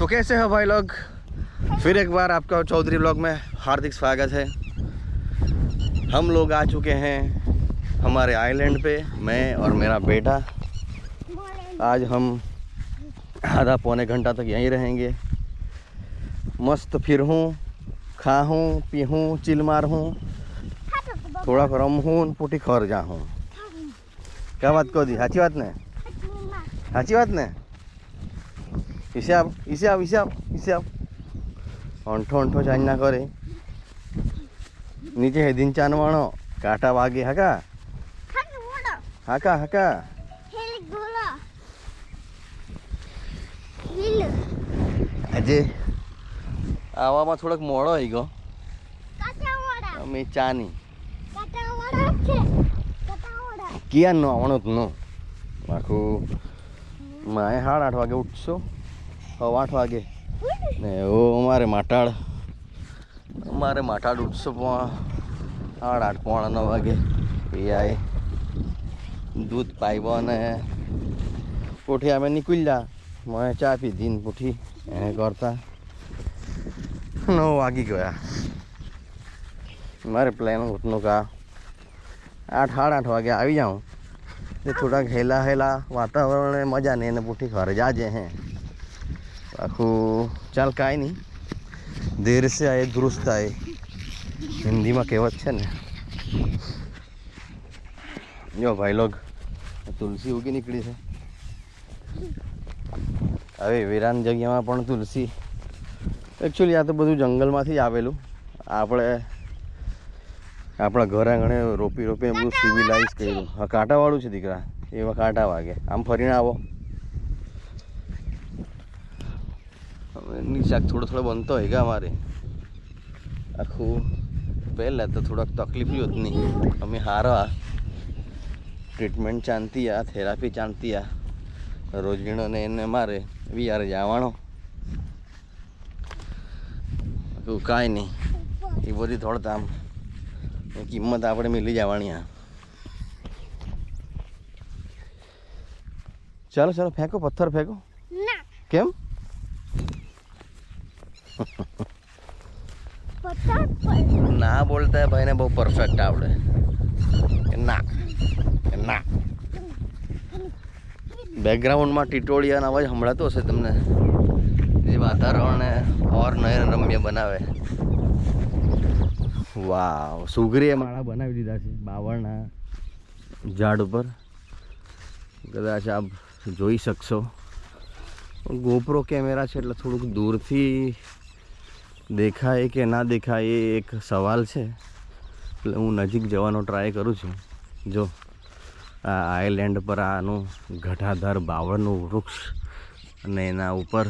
तो कैसे हो भाई लोग, फिर एक बार आपका चौधरी ब्लॉग में हार्दिक स्वागत है। हम लोग आ चुके हैं हमारे आइलैंड पे, मैं और मेरा बेटा। आज हम आधा पौने घंटा तक यहीं रहेंगे। मस्त फिरूँ, खाऊँ पीहूँ, चिल मारूँ, थोड़ा रम हूँ, पुटी खर जाऊँ। क्या बात कह दी, साची बात ने, साची बात ने। इसे आप अंठो अंठो चांद ना करे, नीचे है दिन चान वाणो काटा वागे हका हका हका। આજે આવામાં થોડોક મોડો આવી ગયો અમે ચાની ક્યાં નો આવવાનો જ નો આખું માએ 8:30 વાગે ઉઠશો, 8 વાગે ને ઓ અમારે માટાડ ઉઠશો 8:30 પોણા 9 વાગે એ આए दूध पाइबो ने पुठी आमे निकल्या। मैं चा पीधी ने पुठी ए करता 9 वागी गया। मारे प्लान उठने का 8-8:30 वागे आई जाऊँ तो थोड़ा हेला वातावरण मजा नहीं ने पुठी घर जाजे हैं आखू। चल काई नहीं, देर से आए दुरुस्त आए, हिंदी में कहेवत है ने। जो भाई लोग तुलसी उगी निकली है। હવે વિરાન જગ્યામાં પણ તુલસી એકચ્યુઅલી આ તો બધું જંગલમાંથી આવેલું, આપણે આપણા ઘર આંગણે રોપીને બધું સિવિલાઇઝ કર્યું। હા કાંટાવાળું છે દીકરા, એવા કાંટા વાગે, આમ ફરીને આવો। હવે શાક થોડો બનતો હોય કે અમારે આખું પહેલાં તો થોડાક તકલીફ જ નહીં, અમે હારા ટ્રીટમેન્ટ ચાલતી આ, થેરાપી ચાલતી આ, રોજડીનો ને એને મારે વિયારે જવાનો કાંઈ નહીં। એ બધી થોડતા આમ કિંમત આપણે મિલી જવાની આ। ચાલો ચાલો ફેંકો, પથ્થર ફેંકો। કેમ ના બોલતા है भाई ने, बहुत परफेक्ट आवड़े ना ना। बैकग्राउंड में टिटोड़िया अवाज संभळातो हशे तमने, ये वातावरण और नयन रम्य बनावे। वाव, सुगरीए माळा बनावी दीधा छे बावळना झाड़ पर, कदाच आप जोई शकशो। गोप्रो कैमरा छे એટલે થોડુંક દૂરથી દેખાય કે ના દેખાય એ એક સવાલ છે, એટલે હું નજીક જવાનો ટ્રાય કરું છું। જો આ આઇલેન્ડ પર આનું ઘટાધાર બાવળનું વૃક્ષ અને એના ઉપર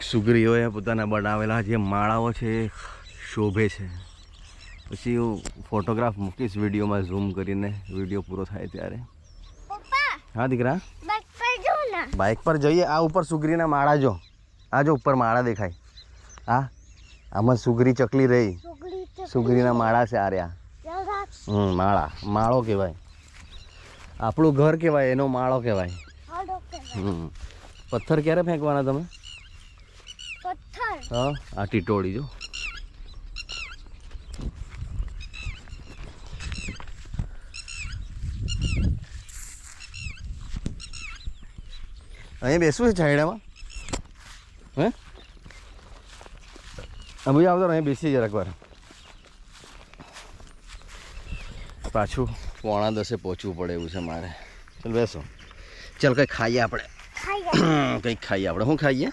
સુગરીઓએ પોતાના બનાવેલા જે માળાઓ છે એ શોભે છે। પછી હું ફોટોગ્રાફ મૂકીશ વિડીયોમાં ઝૂમ કરીને, વિડીયો પૂરો થાય ત્યારે। હા દીકરા, બાઇક પર જઈએ। આ ઉપર સુગરીના માળા જો, આ જો ઉપર માળા દેખાય, આમાં સુગરી ચકલી રહી, સુગરીના માળા છે આ રહ્યા। માળા, માળો કહેવાય, આપણું ઘર કહેવાય, એનો માળો કહેવાય। પથ્થર ક્યારે ફેંકવાના તમે? હા, આ ટીટોળી જો, અહીં બેસવું છે છાંયડામાં? હે ભાઈ આવતો અહીં બેસી જરાક વાર, પાછું 9:45 પહોંચવું પડે એવું છે મારે। ચાલ બેસો, ચાલ કંઈક ખાઈએ આપણે, કંઈક ખાઈએ આપણે। શું ખાઈએ?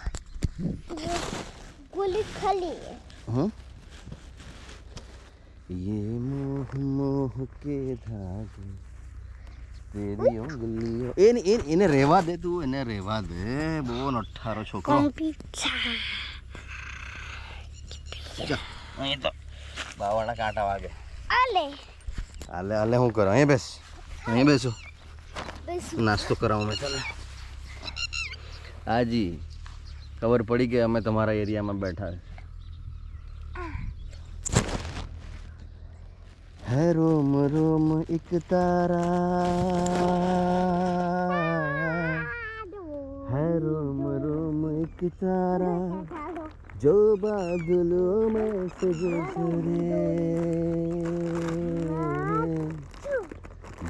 ये मोह मोह के धागे तेरी उंगलियों। એને રહેવા દે તું, એને રહેવા દે, બહુ નઠારો છોકરો। અહીં તો બાવળના કાંટા વાગે। હાલે શું કરો? અહીં બેસ, અહીં બેસો, નાસ્તો કરાવું મેં તને। હાજી ખબર પડી કે અમે તમારા એરિયામાં બેઠા है। रोम रोम एक तारा है, रोम एक तारा जो बादलों में से गुजरे,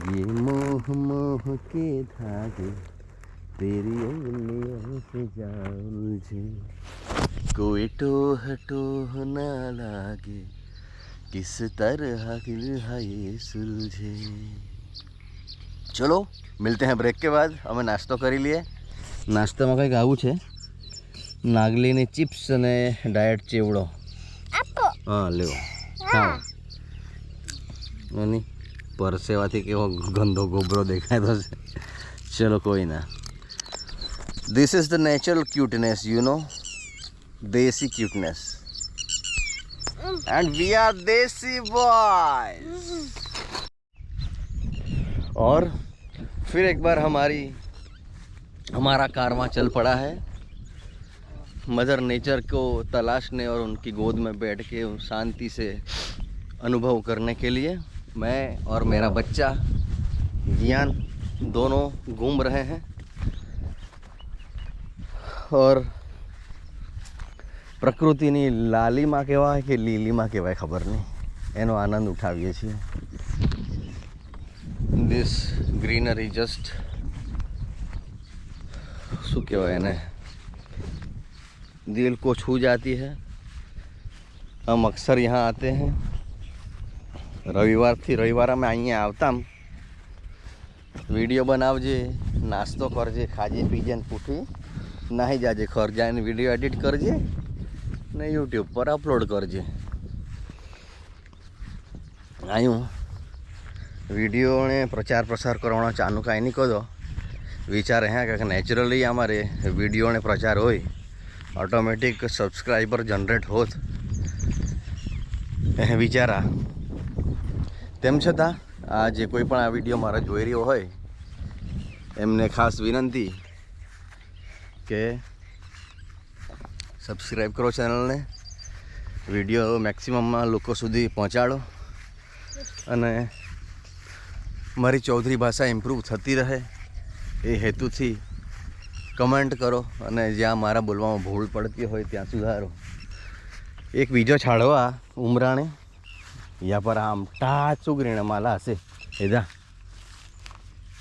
ये मोह मोह के धागे तेरी उंगलियों से जा उलझे, कोई टोह टोह ना लागे, किस तरह दिल है ये सुलझे। चलो मिलते हैं ब्रेक के बाद। અમે નાસ્તો કરી લઈએ। નાસ્તામાં કંઈક આવું છે, નાગલીની ચિપ્સ અને ડાયટ ચેવડો આપો। હા લેવો ખાઓ। અને પરસેવાથી કેવો ગંદો ગોબરો દેખાતો છે। ચલો કોઈ ના, this is the natural cuteness, you know, desi cuteness, and we are desi boys. और फिर एक बार हमारा कारवां चल पड़ा है मदर नेचर को तलाशने और उनकी गोद में बैठ के शांति से अनुभव करने के लिए। मैं और मेरा बच्चा जियान दोनों घूम रहे हैं और પ્રકૃતિની લાલીમાં કહેવાય કે લીલીમાં કહેવાય ખબર નહીં, એનો આનંદ ઉઠાવીએ છીએ। દિસ ગ્રીનરી જસ્ટ શું કહેવાય એને, दिल को छू जाती है। हम अक्सर यहाँ आते हैं, રવિવારથી રવિવાર અમે અહીંયા આવતા, વિડીયો બનાવજે, નાસ્તો કરજે, ખાજે પીજે ને પૂઠી નાહી જાજે, ઘર જઈને વિડીયો એડિટ કરજે ને યુટ્યુબ પર અપલોડ કરજે। આયું વિડીયોને પ્રચાર પ્રસાર કરવાનો ચાલુ કાંઈ નહીં કરો, વિચારે હે કે નેચરલી અમારે વિડીયોને પ્રચાર હોય, ઓટોમેટિક સબસ્ક્રાઈબર જનરેટ હોત એ વિચારા। તેમ છતાં આ જે કોઈ પણ આ વિડીયો મારા જોઈ રહ્યો હોય એમને ખાસ વિનંતી કે સબસ્ક્રાઈબ કરો ચેનલને, વિડીયો મેક્સિમમમાં લોકો સુધી પહોંચાડો અને મારી ચૌધરી ભાષા ઇમ્પ્રૂવ થતી રહે એ હેતુથી કમેન્ટ કરો અને જ્યાં મારા બોલવામાં ભૂલ પડતી હોય ત્યાં સુધારો। એક બીજો છાડવા ઉમરાણે યા પર આમ ટા ચુગરીને માલા હશે એદા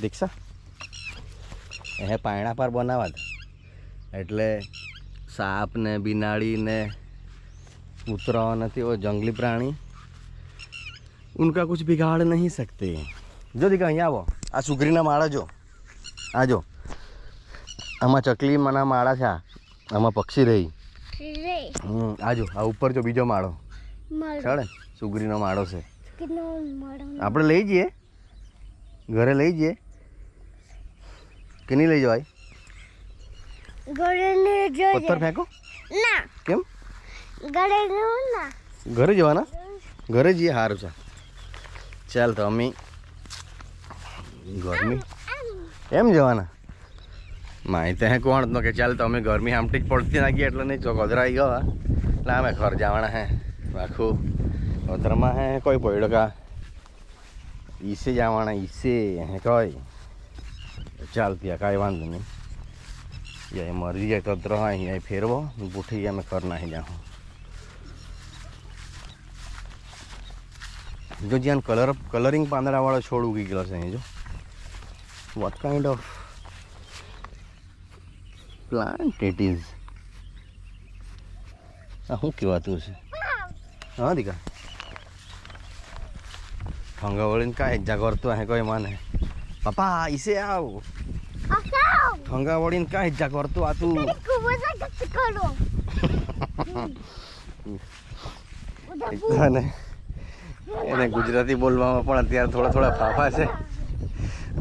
દીક્ષા એ પાયણા પર બનાવવા એટલે સાપ ને બિનાડી ने કૂતરા ને તેઓ જંગલી પ્રાણી उनका कुछ बिगाड़ नहीं सकते। जो दिखा અહીંયા આવો, આ સુગરીના માળા જો, આ જો આમાં ચકલી મના માળા છે, આમાં પક્ષી રહી, આ જો આ ઉપર જો બીજો માળો ચડે સુગરીનો માળો છે, આપણે લઈ જઈએ ઘરે, લઈ જઈએ કે નહીં લઈ જવાય? પથ્થર ફેંકો ના, કેમ? ઘરે જવાના, ઘરે જઈએ, સારું છે ચાલ। તો અમે ગરમી એમ જવાના માહિતી હે કોણ તો કે ચાલ તો અમે ગરમી આમટી જ પડતી નાખી એટલે નહીં ગોધરા આવી ગયા એટલે અમે ઘર જવાના હે આખું ગોધરામાં હે કોઈ પડ્યો કા ઈસે જવાના ઈસે હે કોઈ ચાલ ત્યાં કાંઈ વાંધો નહીં, ये मरी जाए तो रहा है फेरवो बूठी में करना ही जाऊँ। जो ज्यान कलरिंग પાંદડા વાળો છોડ ઉગી ગયો છે જો, what kind of plant it is? આ શું કહેવાતું છે? હા દીકા ઠંગા વળીને કાંઈ જાગરતો હે કોઈ માને પપ્પા ઈસે આવ ઠંગા વળીને કાંઈ ઈજા કરતો આ તું એને ગુજરાતી બોલવામાં પણ અત્યારે થોડા થોડા ફાફા છે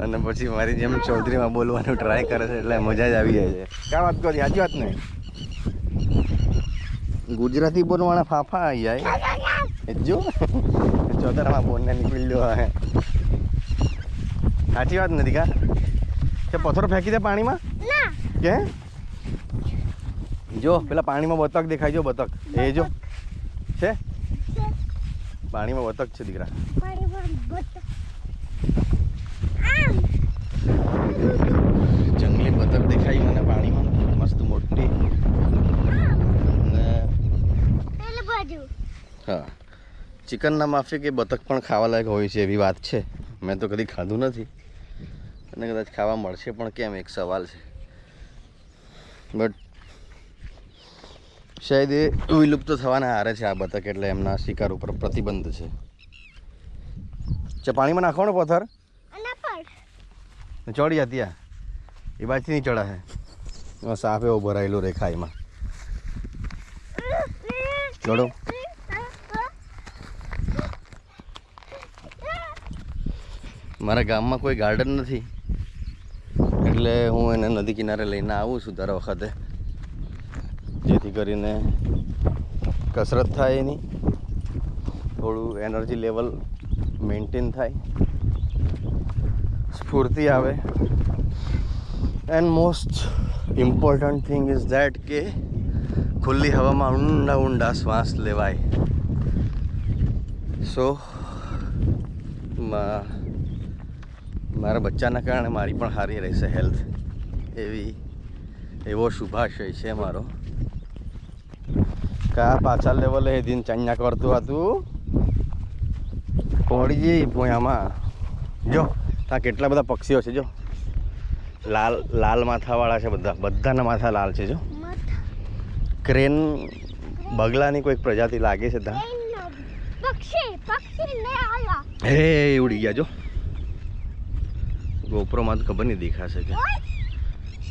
અને પછી મારી જેમ ચૌધરીમાં બોલવાનું ટ્રાય કરે છે એટલે મજા જ આવી જાય છે। ક્યાં વાત કરી? સાચી વાત ને, ગુજરાતી બોલવાના ફાફા આવી જાય જો ચોતરામાં બોલને નીકળી લ્યો હે, સાચી વાત નથી કા? કે પથ્થર ફેંકી દે પાણીમાં કે જો પેલા પાણીમાં બતક દેખાય, જો બતક એ જો છે પાણીમાં બતક છે દીકરા, જંગલી બતક દેખાય મને પાણીમાં મસ્ત મોટી હા, ચિકનના માફિક એ બતક પણ ખાવા લાયક હોય છે એવી વાત છે. મેં તો કદી ખાધું નથી અને કદાચ ખાવા મળશે પણ કેમ એક સવાલ છે. બટ શાયદ એ વિલુપ્ત થવાના હારે છે આ બતક, એટલે એમના શિકાર ઉપર પ્રતિબંધ છે. પાણીમાં નાખવાનો પથ્થર ચડી જતી આ એ બાજથી નહીં ચડાશે. સાફ એવો ભરાયેલો રેખા એમાં ચડો. મારા ગામમાં કોઈ ગાર્ડન નથી એટલે હું એને નદી કિનારે લઈને આવું છું દર વખતે, જેથી કરીને કસરત થાય, એની થોડું એનર્જી લેવલ મેન્ટેન થાય, સ્ફૂર્તિ આવે. And most important thing is that કે ખુલ્લી હવામાં ઊંડા ઊંડા શ્વાસ લેવાય. સો મારા બચ્ચાના કારણે મારી પણ સારી રહેશે હેલ્થ, એવો શુભાશય છે મારો. કા પાછા લેવલે દિન ચાન્યા કરતું હતું પડી જઈ પોયામાં. જો ત્યાં કેટલા બધા પક્ષીઓ છે. જો લાલ માથાવાળા છે, બધાના માથા લાલ છે. જો ક્રેન બગલાની કોઈક પ્રજાતિ લાગે છે ત્યાં. હે ઉડી ગયા. જો ગોપ્રોમાં તો ખબર નહીં દેખાશે કે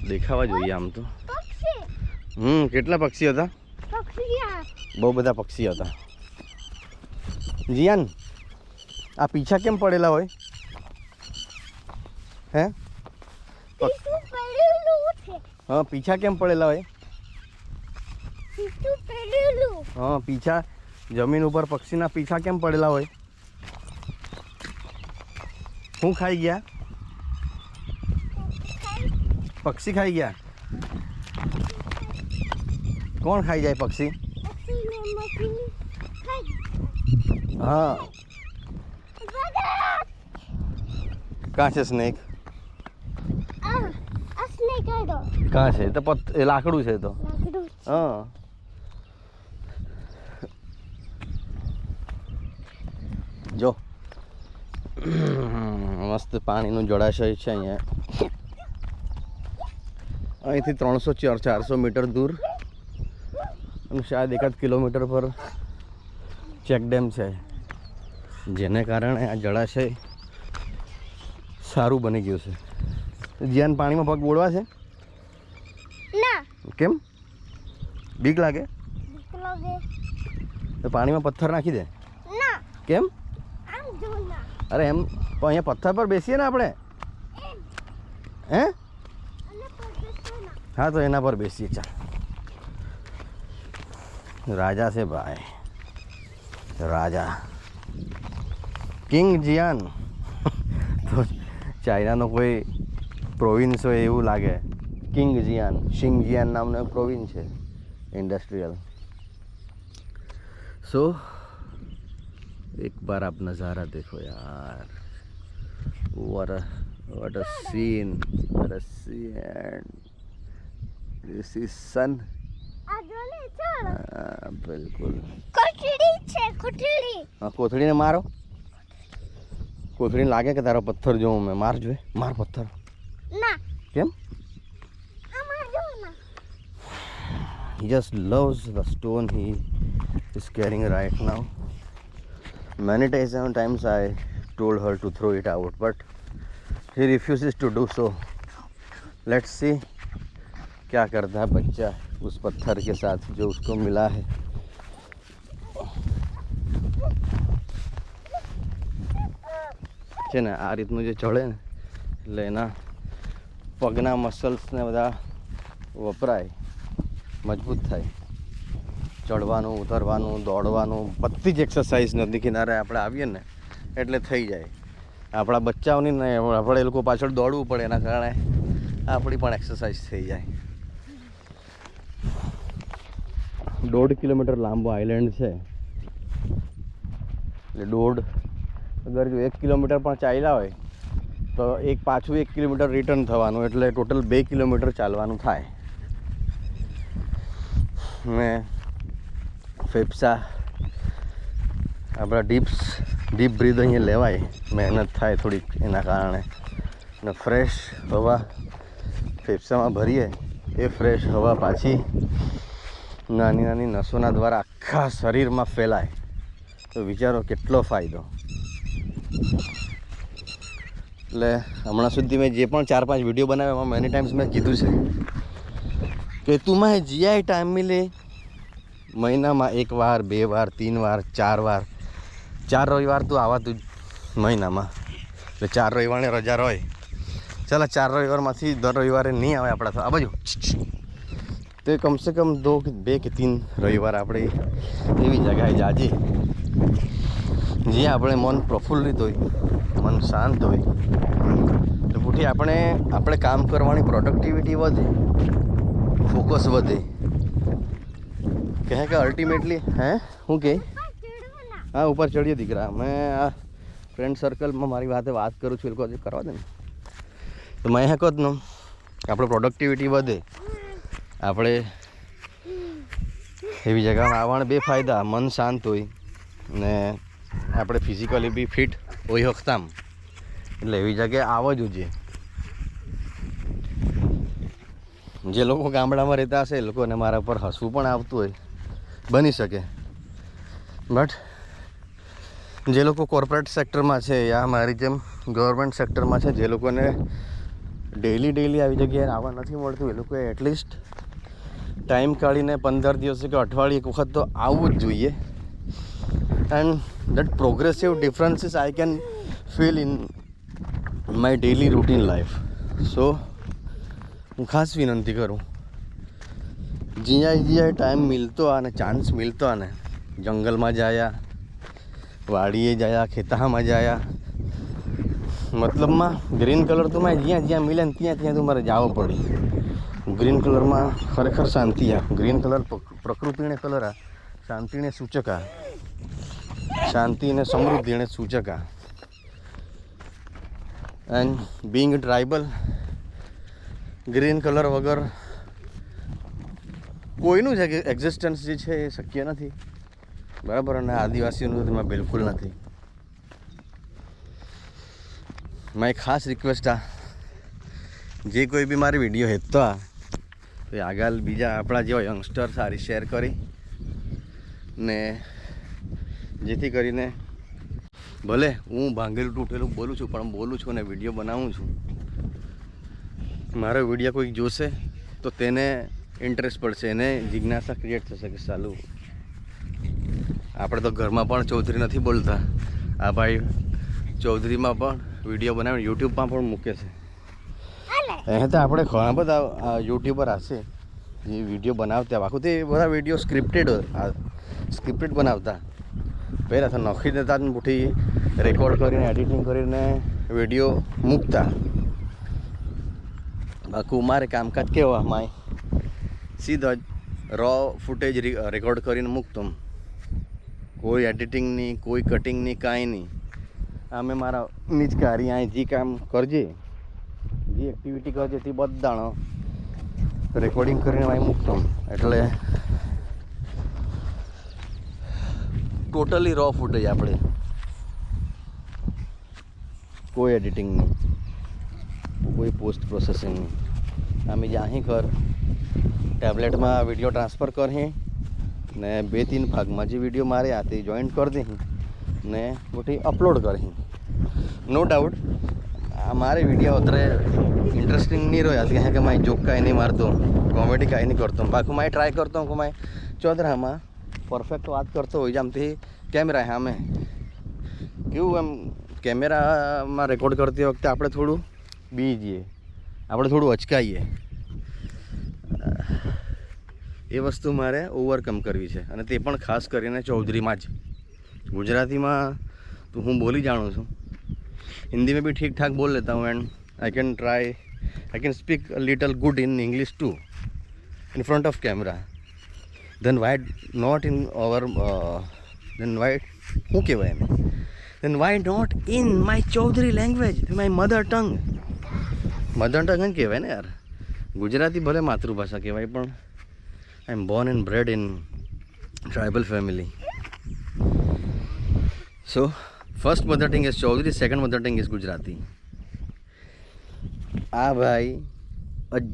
દેખાવા જોઈએ આમ તો. કેટલા પક્ષી હતા? બહુ બધા પક્ષી હતા. જીયાન, આ પીછા કેમ પડેલા હોય? હે હા, પીછા કેમ પડેલા હોય? હા, પીછા જમીન ઉપર પક્ષીના પીછા કેમ પડેલા હોય? શું ખાઈ ગયા? પક્ષી ખાઈ ગયા. કોણ ખાઈ જાય પક્ષી? હા, કાં છે સ્નેક? કાં છે? તો એ લાકડું છે તો. હા, જો મસ્ત પાણીનું જળાશય છે અહીંયા. અહીંથી 300-400 મીટર દૂર અને શાયદ 1 કિલોમીટર પર ચેકડેમ છે, જેને કારણે આ જળાશય સારું બની ગયું છે. જીયાન, પાણીમાં પગ બોળવા છે? કેમ? બીક લાગે? તો પાણીમાં પથ્થર નાખી દે. કેમ? અરે એમ પણ અહીંયા પથ્થર પર બેસીએ ને આપણે. હે? હા, તો એના પર બેસીએ. ચાલ. રાજા છે ભાઈ, રાજા કિંગ જીયાન. તો ચાઇનાનો કોઈ પ્રોવિન્સ હોય એવું લાગે. કિંગ જીયાન, શિંગ જીયાન નામનો એક પ્રોવિન્સ છે इंडस्ट्रियल. सो एक बार आप नज़ारा देखो यार. what a scene, what a scene. This is sun. बिल्कुल. कोठड़ी છે, કોથળી. હા, કોથળીને મારો. કોથળીને લાગે કે તારો પથ્થર જોઉં મેં. માર જોએ, માર પથ્થર. ના. કેમ? He just loves the stone he is carrying right now. Many times I told her to throw it out, but he refuses to do so. Let's see क्या करता है बच्चा उस पत्थर के साथ जो उसको मिला है. છે ને આ રીતનું જે ચડે ને એટલે એના પગના મસલ્સને બધા વપરાય, મજબૂત થાય. ચડવાનું, ઉતરવાનું, દોડવાનું, બધી જ એક્સરસાઇઝ નદી કિનારે આપણે આવીએ ને એટલે થઈ જાય. આપણા બચ્ચાઓની ને આપણે એ લોકો પાછળ દોડવું પડે, એના કારણે આપણી પણ એક્સરસાઇઝ થઈ જાય. 1.5 કિલોમીટર લાંબો આઇલેન્ડ છે એટલે અગર જો 1 કિલોમીટર પણ ચાલ્યા હોય તો પાછું 1 કિલોમીટર રિટર્ન થવાનું, એટલે ટોટલ 2 કિલોમીટર ચાલવાનું થાય. મેં ફેફસા આપણા ડીપ બ્રીથ અહીંયા લેવાય, મહેનત થાય થોડીક એના કારણે, અને ફ્રેશ હવા ફેફસામાં ભરીએ, એ ફ્રેશ હવા પાછી નાની નાની નસોના દ્વારા આખા શરીરમાં ફેલાય, તો વિચારો કેટલો ફાયદો. એટલે હમણાં સુધી મેં જે પણ 4-5 વિડીયો બનાવ્યા એમાં મેની ટાઈમ્સ મેં કીધું છે કે तुम्हें जिया टाइम मिले મહિનામાં 1 વાર 2 વાર 3 વાર 4 વાર 4 રવિવાર તો આવાતું જ મહિનામાં, એટલે 4 રવિવારની રજા હોય. ચાલો 4 રવિવારમાંથી દર રવિવારે નહીં આવે આપણા તો આ બાજુ, તો કમસે કમ 2 કે 3 રવિવાર આપણે એવી જગ્યાએ જાજે જ્યાં આપણે મન પ્રફુલ્લિત હોય, મન શાંત હોય, તો પૂઠી આપણે કામ કરવાની પ્રોડક્ટિવિટી વધે, ફોકસ વધે. કહે કે અલ્ટિમેટલી શું કહે? હા, ઉપર ચડીએ દીકરા. મેં આ ફ્રેન્ડ સર્કલમાં મારી વાત કરું છું, એ લોકો કરવા દે ને, તો મેં કહો જ ને આપણે પ્રોડક્ટિવિટી વધે. આપણે એવી જગ્યામાં આવવાના 2 ફાયદા, મન શાંત હોય ને આપણે ફિઝિકલી બી ફિટ હોય હકતામ, એટલે એવી જગ્યાએ આવવા જોઈએ. જે લોકો ગામડામાં રહેતા હશે એ લોકોને મારા પર હસવું પણ આવતું હોય, બની શકે. બટ જે લોકો કોર્પોરેટ સેક્ટરમાં છે યા મારી જેમ ગવર્મેન્ટ સેક્ટરમાં છે, જે લોકોને ડેઈલી આવી જગ્યાએ આવવા નથી મળતું, એ લોકોએ એટલીસ્ટ ટાઈમ કાઢીને 15 દિવસે કે અઠવાડિયે એક વખત તો આવવું જ જોઈએ. And that progressive differences I can feel in my daily routine life. So હું ખાસ વિનંતી કરું, જ્યાં ટાઈમ મિલતો અને ચાન્સ મિલતો અને જંગલમાં જાયા, વાડીએ જાયા, ખેતામાં જાયા, મતલબમાં ગ્રીન કલર તો મેં જ્યાં મિલે ને ત્યાં તો મારે જવું પડે. ગ્રીન કલરમાં ખરેખર શાંતિ આ. ગ્રીન કલર પ્રકૃતિને કલર આ, શાંતિને સૂચક આ, શાંતિ અને સમૃદ્ધિને સૂચક આ. And Bing tribal, green colour વગર કોઈનું જ એક્ઝિસ્ટન્સ જે છે એ શક્ય નથી, બરાબર. અને આદિવાસીઓનું તેમાં બિલકુલ નથી. મારી ખાસ રિક્વેસ્ટ આ, જે કોઈ બી મારી વિડીયો હેતો આ તો આગળ બીજા આપણા જેવા યંગસ્ટર સારી શેર કરી ને, જેથી કરીને ભલે હું ભાંગેલું તૂટેલું બોલું છું પણ બોલું છું અને વિડીયો બનાવું છું, મારો વિડીયો કોઈક જોશે તો તેને ઇન્ટરેસ્ટ પડશે, એને જિજ્ઞાસા ક્રિએટ થશે કે સાલું આપણે તો ઘરમાં પણ ચૌધરી નથી બોલતા, આ ભાઈ ચૌધરીમાં પણ વિડીયો બનાવીને યુટ્યુબમાં પણ મૂકે છે. એ તો આપણે ઘણા બધા યુટ્યુબર હશે જે વિડીયો બનાવતા, આખું તે બધા વિડીયો સ્ક્રિપ્ટેડ બનાવતા, પહેલાં તો નખી દેતા જ મોટી રેકોર્ડ કરીને એડિટિંગ કરીને વિડીયો મૂકતા. બાકી મારે કામકાજ કેવા માય સીધો જ રો ફૂટેજ રેકોર્ડ કરીને મૂકતો, કોઈ એડિટિંગની કોઈ કટિંગની કાંઈ નહીં. અમે મારા નિજકારી અહીં જે કામ કરજે, જે એક્ટિવિટી કરજે તે બધાનો રેકોર્ડિંગ કરીને અહીં મૂકતો. એટલે ટોટલી રો ફૂટેજ, આપણે કોઈ એડિટિંગ નહીં, કોઈ પોસ્ટ પ્રોસેસિંગ નહીં. અમે જ્યાં કર ટેબ્લેટમાં વિડીયો ટ્રાન્સફર કરી ને 2-3 ભાગમાં જે વિડીયો મારે આ તે જોઈન્ટ કરી દઈ ને મોટી અપલોડ કરી. નો ડાઉટ આ મારે વિડીયો અત્યારે ઇન્ટરેસ્ટિંગ નહીં રહ્યો, કહે કે મારી જોક કાંઈ નહીં મારતો, કોમેડી કાંઈ નહીં કરતો, બાકી મારે ટ્રાય કરતો હું કે મારે ચોધરામાં પરફેક્ટ વાત કરતો હોય, આમથી કેમેરા સામે કેવું એમ કેમેરામાં રેકોર્ડ કરતી વખતે આપણે થોડું બી જઈએ, આપણે થોડું અચકાઈએ. એ વસ્તુ મારે ઓવરકમ કરવી છે, અને તે પણ ખાસ કરીને ચૌધરીમાં જ. ગુજરાતીમાં તો હું બોલી જાણું છું, हिंदी में भी ठीक ठाक बोल लेता हूँ, and I can speak a little good in English too in front of camera. Then why not in our then why શું કહેવાય એમ, then why not in my Chaudhary language, my mother tongue જ કહેવાય ને યાર. ગુજરાતી ભલે માતૃભાષા કહેવાય પણ I am born and bred in tribal family. So first mother tongue is Chaudhari, second mother tongue is Gujarati. આ ભાઈ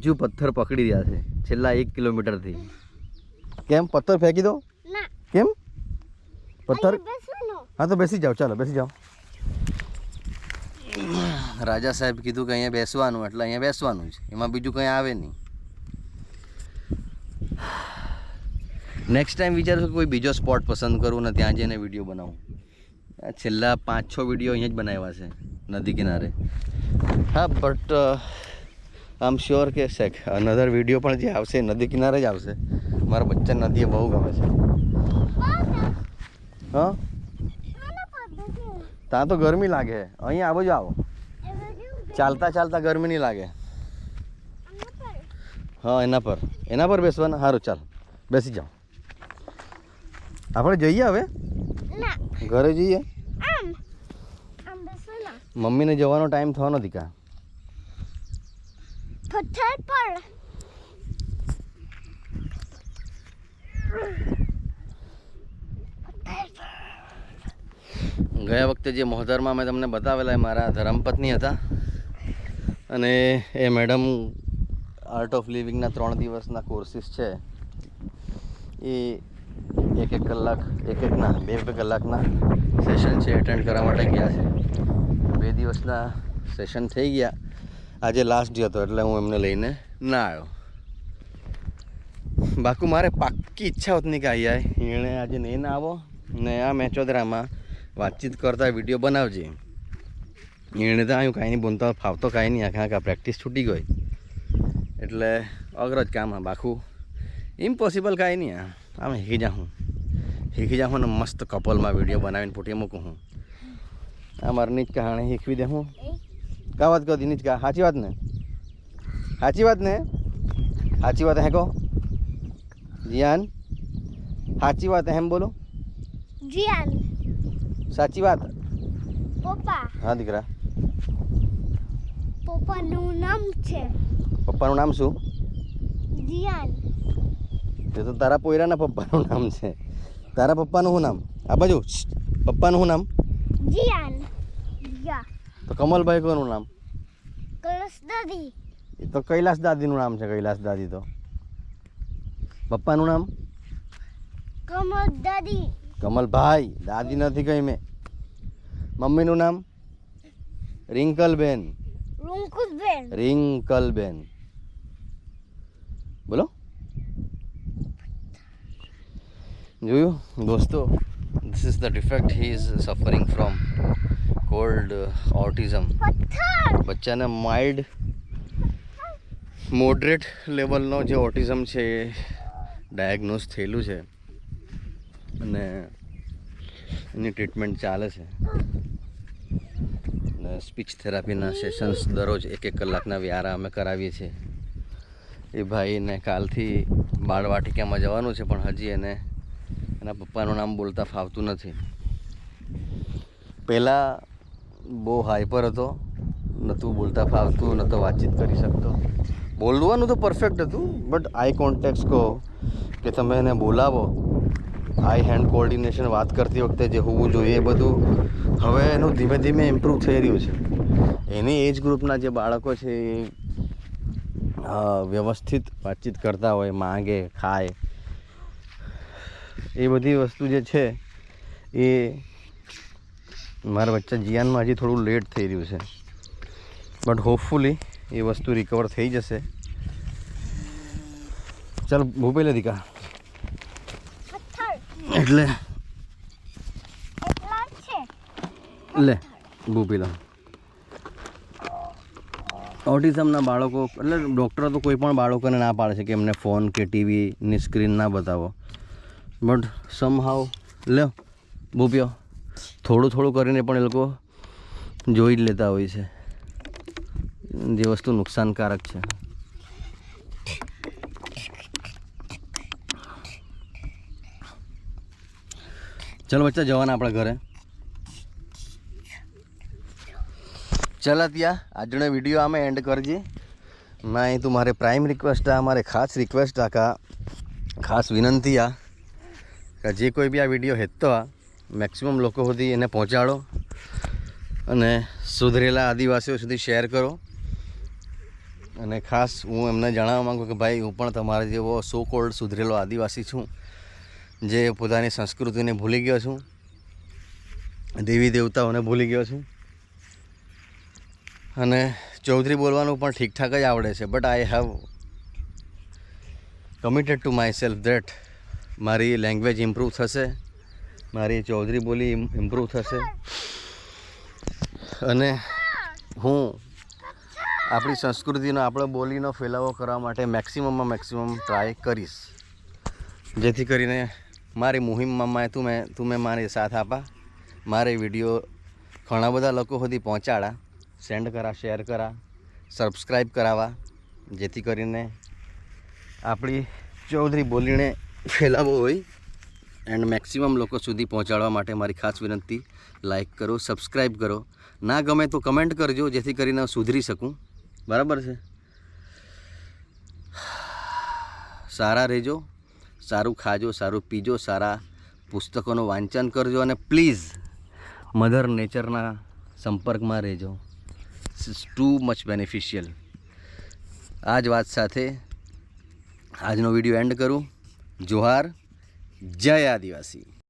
હજુ પથ્થર પકડી રહ્યા છે છેલ્લા 1 કિલોમીટરથી. કેમ પથ્થર ફેંકી દો? ના. કેમ પથ્થર? બેસવાનું. હા તો બેસી જાઓ, ચાલો બેસી જાઓ. રાજા સાહેબ કીધું કે અહીંયા બેસવાનું એટલે અહીંયા બેસવાનું છે, એમાં બીજું કંઈ આવે નહીં. નેક્સ્ટ ટાઈમ વિચારું છું કે કોઈ બીજો સ્પોટ પસંદ કરું ને ત્યાં જઈને વિડીયો બનાવું. આ છેલ્લા 5-6 વિડીયો અહીંયા જ બનાવ્યા છે નદી કિનારે. હા બટ આઈ એમ શ્યોર કે અનધર વિડીયો પણ જે આવશે નદી કિનારે જ આવશે. મારા બચ્ચા નદીએ બહુ ગમે છે. હા ત્યાં તો ગરમી લાગે, અહીંયા આવો જ આવો, ચાલતા ચાલતા ગરમી નહીં લાગે. હા એના પર બેસવાના. સારું ચાલ બેસી જાઓ. આપણે જઈએ હવે ના. ઘરે જઈએ. આમ બેસવાનું. મમ્મીને જવાનો ટાઈમ થયો નથી કા? પથ્થર પર. ગયા વખતે જે મોહદરમાં મેં તમને બતાવેલા એ મારા ધર્મપત્ની હતા અને એ મેડમ આર્ટ ઓફ લિવિંગના 3 દિવસના કોર્સિસ છે એ 1 કલાક 2 કલાકના સેશન છે એટેન્ડ કરવા માટે ગયા છે. 2 દિવસના સેશન થઈ ગયા. આજે લાસ્ટ ડે હતો એટલે હું એમને લઈને ના આવ્યો. બાકી મારે પાક્કી ઈચ્છા હોત નહીં કે આવી એણે આજે નહીં ના આવો ને આ મેચોદરામાં વાતચીત કરતા વિડીયો બનાવજે. એણે તો આવ્યું કાંઈ નહીં બોલતા ફાવતો કાંઈ નહીં, આખા પ્રેક્ટિસ છૂટી ગઈ એટલે અઘર જ કામ. બાખું ઇમ્પોસિબલ કાંઈ નહીં. આમ શીખી જાઉં ને મસ્ત કપલમાં વિડીયો બનાવીને ફૂટી મૂકું હું. આ મારે નીચ કહાણી શીખવી દે હું. કા વાત કરી નીચ કા? સાચી વાત ને? સાચી વાત હે કહો જીયાન? સાચી વાત એમ બોલો. જીયાન. સાચી વાત. પપ્પા. હા દીકરા. પપ્પાનું નામ છે પપ્પાનું નામ શું? જીયાન. તે તો તારા પોયરાના પપ્પાનું નામ છે. તારા પપ્પાનું શું નામ? આ બાજુ પપ્પાનું શું નામ? જીયાન. યા. તો કમલભાઈ કોનું નામ? કલશ દાદી. એ તો કૈલાસ દાદીનું નામ છે. કૈલાસ દાદી તો પપ્પાનું નામ? કમલ દાદી. કમલભાઈ. દાદી નથી કઈ મેં. મમ્મીનું નામ? રિંકલબેન. રિંકલબેન. બોલો. જોયું દોસ્તો, this is the defect he is suffering from, called autism. બચ્ચાને માઇલ્ડ મોડરેટ લેવલનો જે ઓટિઝમ છે એ ડાયગ્નોઝ થયેલું છે અને એની ટ્રીટમેન્ટ ચાલે છે. અને સ્પીચ થેરાપીના સેશન્સ દરરોજ 1 કલાકના વ્યારા અમે કરાવીએ છીએ. એ ભાઈને કાલથી બાળવાટિકામાં જવાનું છે પણ હજી એને એના પપ્પાનું નામ બોલતા ફાવતું નથી. પહેલાં બહુ હાઈપર હતો, નહોતું બોલતા ફાવતું, નહોતો વાતચીત કરી શકતો. બોલવાનું તો પરફેક્ટ હતું બટ આઈ કોન્ટેક્ટ કહો કે તમે એને બોલાવો, આઈ હેન્ડ કોર્ડિનેશન વાત કરતી વખતે જે હોવું જોઈએ એ બધું હવે એનું ધીમે ધીમે ઇમ્પ્રૂવ થઈ રહ્યું છે. એની એજ ગ્રુપના જે બાળકો છે એ વ્યવસ્થિત વાતચીત કરતા હોય, માંગે, ખાય, એ બધી વસ્તુ જે છે એ મારા બચ્ચા જીયાનમાં હજી થોડું લેટ થઈ રહ્યું છે બટ હોપફુલી એ વસ્તુ રિકવર થઈ જશે. ચાલ ભૂપેલે દીકા એટલે લે ભૂપેલા ઓટિઝમના બાળકો એટલે ડૉક્ટરો તો કોઈ પણ બાળકોને ના પાડે છે કે એમને ફોન કે ટીવીની સ્ક્રીન ના બતાવો બટ સમહાવ લે ભૂપ્યો થોડું થોડું કરીને પણ એ લોકો જોઈ જ લેતા હોય છે જે વસ્તુ નુકસાનકારક છે. ચાલો બચ્ચા જવાના આપણા ઘરે. चल तिया आज वीडियो आम एंड करजे. मैं तुम्हारे प्राइम रिक्वेस्ट है, हमारे खास रिक्वेस्ट आ का खास विनंती आ कि जे कोई भी आ वीडियो हेतो आ મેક્સિમમ લોકો સુધી એને પહોંચાડો અને સુધરેલા આદિવાસીઓ સુધી શેર કરો. અને ખાસ હું એમને જણાવવા માગું કે ભાઈ હું પણ તમારા જેવો સો કોલ્ડ સુધરેલો આદિવાસી છું, જે પોતાની સંસ્કૃતિને ભૂલી ગયો છું, દેવી દેવતાઓને ભૂલી ગયો છું. અને ચૌધરી બોલવાનું પણ ઠીકઠાક જ આવડે છે, but I have committed to my self that મારી લેંગ્વેજ ઇમ્પ્રૂવ થશે, મારી ચૌધરી બોલી ઇમ્પ્રૂવ થશે અને હું આપણી સંસ્કૃતિનો, આપણો બોલીનો ફેલાવો કરવા માટે મેક્સિમમમાં મેક્સિમમ ટ્રાય કરીશ, જેથી કરીને મારી મુહિમમાં તું મારી સાથ આપા, મારે વિડીયો ઘણા બધા લોકો સુધી પહોંચાડા, સેન્ડ કરા, શેર કરા, સબસ્ક્રાઈબ કરાવવા, જેથી કરીને આપણી ચૌધરી બોલીને ફેલાવો હોય. એન્ડ મેક્સિમમ લોકો સુધી પહોંચાડવા માટે મારી ખાસ વિનંતી, લાઈક કરો, સબસ્ક્રાઈબ કરો, ના ગમે તો કમેન્ટ કરજો, જેથી કરીને હું સુધરી શકું. બરાબર છે? સારા રહેજો, સારું ખાજો, સારું પીજો, સારા પુસ્તકોનું વાંચન કરજો અને પ્લીઝ મધર નેચરના સંપર્કમાં રહેજો. It's too much beneficial. આ જ વાત સાથે આજનો વિડીયો એન્ડ કરું. જોહાર, જય આદિવાસી.